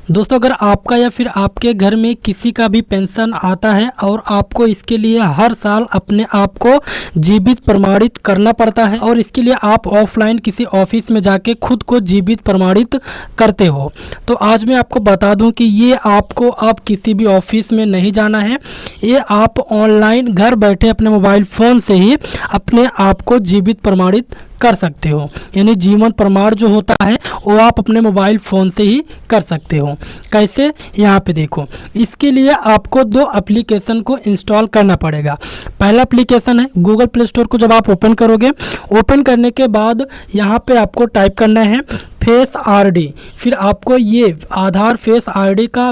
दोस्तों, अगर आपका या फिर आपके घर में किसी का भी पेंशन आता है और आपको इसके लिए हर साल अपने आप को जीवित प्रमाणित करना पड़ता है और इसके लिए आप ऑफलाइन किसी ऑफिस में जाके खुद को जीवित प्रमाणित करते हो, तो आज मैं आपको बता दूं कि ये आपको अब किसी भी ऑफिस में नहीं जाना है। ये आप ऑनलाइन घर बैठे अपने मोबाइल फ़ोन से ही अपने आप को जीवित प्रमाणित कर सकते हो। यानी जीवन प्रमाण जो होता है वो आप अपने मोबाइल फ़ोन से ही कर सकते हो। कैसे, यहाँ पे देखो। इसके लिए आपको दो एप्लीकेशन को इंस्टॉल करना पड़ेगा। पहला एप्लीकेशन है गूगल प्ले स्टोर को जब आप ओपन करोगे, ओपन करने के बाद यहाँ पे आपको टाइप करना है फेस आरडी। फिर आपको ये आधार फेस आरडी का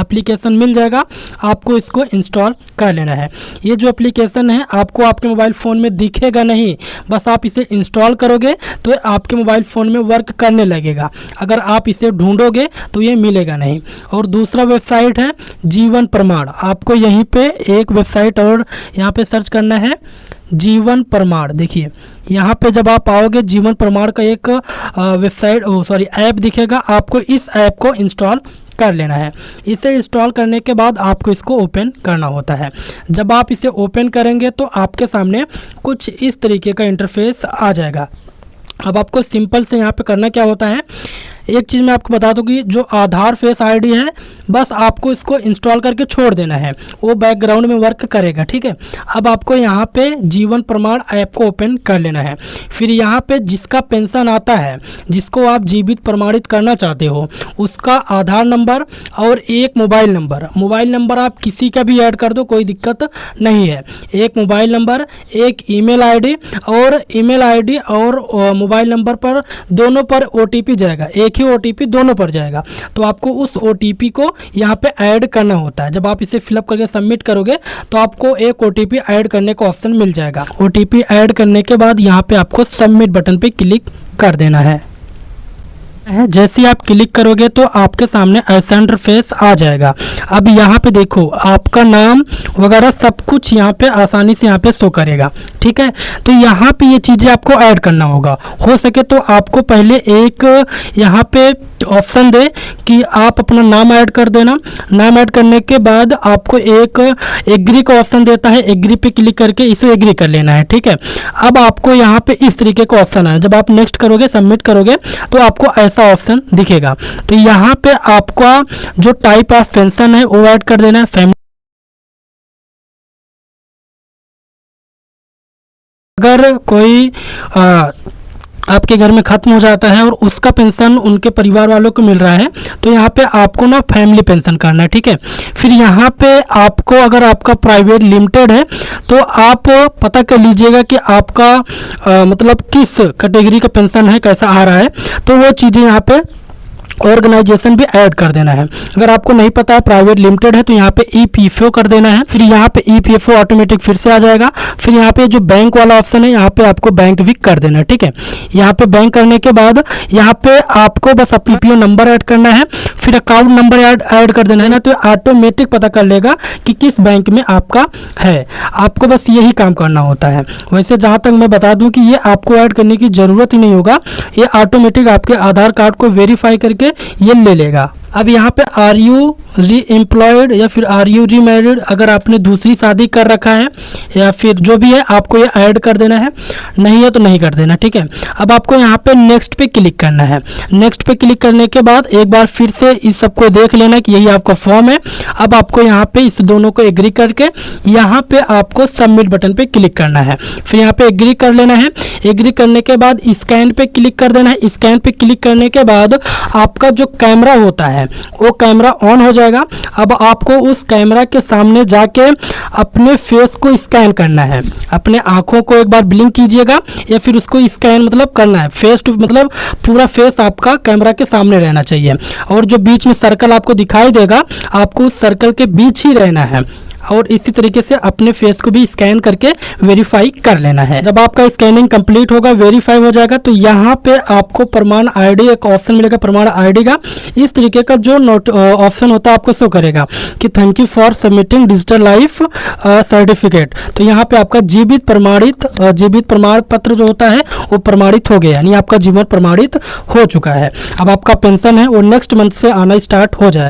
एप्लीकेशन मिल जाएगा, आपको इसको इंस्टॉल कर लेना है। ये जो एप्लीकेशन है आपको आपके मोबाइल फ़ोन में दिखेगा नहीं, बस आप इसे इंस्टॉल करोगे तो आपके मोबाइल फ़ोन में वर्क करने लगेगा। अगर आप इसे ढूंढोगे तो ये मिलेगा नहीं। और दूसरा वेबसाइट है जीवन प्रमाण। आपको यहीं पे एक वेबसाइट और यहाँ पे सर्च करना है जीवन प्रमाण। देखिए यहाँ पे जब आप आओगे जीवन प्रमाण का एक ऐप दिखेगा, आपको इस ऐप को इंस्टॉल कर लेना है। इसे इंस्टॉल करने के बाद आपको इसको ओपन करना होता है। जब आप इसे ओपन करेंगे तो आपके सामने कुछ इस तरीके का इंटरफेस आ जाएगा। अब आपको सिंपल से यहाँ पे करना क्या होता है, एक चीज़ मैं आपको बता दूँ कि जो आधार फेस आईडी है बस आपको इसको इंस्टॉल करके छोड़ देना है, वो बैकग्राउंड में वर्क करेगा। ठीक है, अब आपको यहाँ पे जीवन प्रमाण ऐप को ओपन कर लेना है। फिर यहाँ पे जिसका पेंशन आता है, जिसको आप जीवित प्रमाणित करना चाहते हो, उसका आधार नंबर और एक मोबाइल नंबर आप किसी का भी ऐड कर दो, कोई दिक्कत नहीं है। एक मोबाइल नंबर, एक ईमेल आईडी और मोबाइल नंबर पर दोनों पर ओटीपी जाएगा, एक ही ओटीपी दोनों पर जाएगा। तो आपको उस ओटीपी को यहाँ पे ऐड करना होता है। जब आप इसे फिलअप करके सबमिट करोगे तो आपको एक ओटीपी ऐड करने का ऑप्शन मिल जाएगा। ओटीपी ऐड करने के बाद यहाँ पे आपको सबमिट बटन पे क्लिक कर देना है। जैसे ही आप क्लिक करोगे तो आपके सामने ऐसा इंटरफेस आ जाएगा। अब यहाँ पे देखो आपका नाम वगैरह सब कुछ यहाँ पे आसानी से यहाँ पे शो करेगा। ठीक है, तो यहाँ पे ये चीज़ें आपको ऐड करना होगा। हो सके तो आपको पहले एक यहाँ पे ऑप्शन दे कि आप अपना नाम ऐड कर देना। नाम ऐड करने के बाद आपको एक एग्री का ऑप्शन देता है, एग्री पे क्लिक करके इसे एग्री कर लेना है। ठीक है, अब आपको यहाँ पे इस तरीके का ऑप्शन है। जब आप नेक्स्ट करोगे, सबमिट करोगे तो आपको ऐसा ऑप्शन दिखेगा। तो यहाँ पे आपका जो टाइप ऑफ पेंशन है वो ऐड कर देना है। फैमिली अगर कोई आपके घर में ख़त्म हो जाता है और उसका पेंशन उनके परिवार वालों को मिल रहा है तो यहाँ पे आपको ना फैमिली पेंशन करना है। ठीक है, फिर यहाँ पे आपको अगर आपका प्राइवेट लिमिटेड है तो आप पता कर लीजिएगा कि आपका मतलब किस कैटेगरी का पेंशन है, कैसा आ रहा है, तो वो चीज़ें यहाँ पे ऑर्गेनाइजेशन भी ऐड कर देना है। अगर आपको नहीं पता है प्राइवेट लिमिटेड है तो यहाँ पे ईपीएफओ कर देना है। फिर यहाँ पे ईपीएफओ ऑटोमेटिक फिर से आ जाएगा। फिर यहाँ पे जो बैंक वाला ऑप्शन है यहाँ पे आपको बैंक भी कर देना है। ठीक है, यहाँ पे बैंक करने के बाद यहाँ पे आपको बस पीपीओ नंबर ऐड करना है, फिर अकाउंट नंबर ऐड कर देना है ना, तो ऑटोमेटिक पता कर लेगा कि किस बैंक में आपका है। आपको बस यही काम करना होता है। वैसे जहाँ तक मैं बता दूँ कि ये आपको ऐड करने की ज़रूरत ही नहीं होगा, ये ऑटोमेटिक आपके आधार कार्ड को वेरीफाई करके ये ले लेगा। अब यहाँ पे आर यू री एम्प्लॉयड या फिर आर यू रीमैरिड, अगर आपने दूसरी शादी कर रखा है या फिर जो भी है आपको ये ऐड कर देना है, नहीं है तो नहीं कर देना। ठीक है, अब आपको यहाँ पे नेक्स्ट पे क्लिक करना है। नेक्स्ट पे क्लिक करने के बाद एक बार फिर से इस सबको देख लेना कि यही आपका फॉर्म है। अब आपको यहाँ पे इस दोनों को एग्री करके यहाँ पे आपको सबमिट बटन पे क्लिक करना है। फिर यहाँ पे एग्री कर लेना है। एग्री करने के बाद स्कैन पे क्लिक कर देना है। स्कैन पे क्लिक करने के बाद आपका जो कैमरा होता है वो कैमरा ऑन हो जाएगा। अब आपको उस कैमरा के सामने जाके अपने फेस को स्कैन करना है। अपने आंखों को एक बार ब्लिंक कीजिएगा या फिर उसको स्कैन मतलब करना है। फेस टू मतलब पूरा फेस आपका कैमरा के सामने रहना चाहिए और जो बीच में सर्कल आपको दिखाई देगा आपको उस सर्कल के बीच ही रहना है। और इसी तरीके से अपने फेस को भी स्कैन करके वेरीफाई कर लेना है। जब आपका स्कैनिंग कंप्लीट होगा, वेरीफाई हो जाएगा, तो यहाँ पे आपको प्रमाण आईडी एक ऑप्शन मिलेगा, प्रमाण आईडी का इस तरीके का जो ऑप्शन होता है आपको शो करेगा कि thank you for submitting digital life certificate. तो यहाँ पे आपका जीवित प्रमाण पत्र जो होता है वो प्रमाणित हो गया, यानी आपका जीवन प्रमाणित हो चुका है। अब आपका पेंशन है वो नेक्स्ट मंथ से आना स्टार्ट हो जाएगा।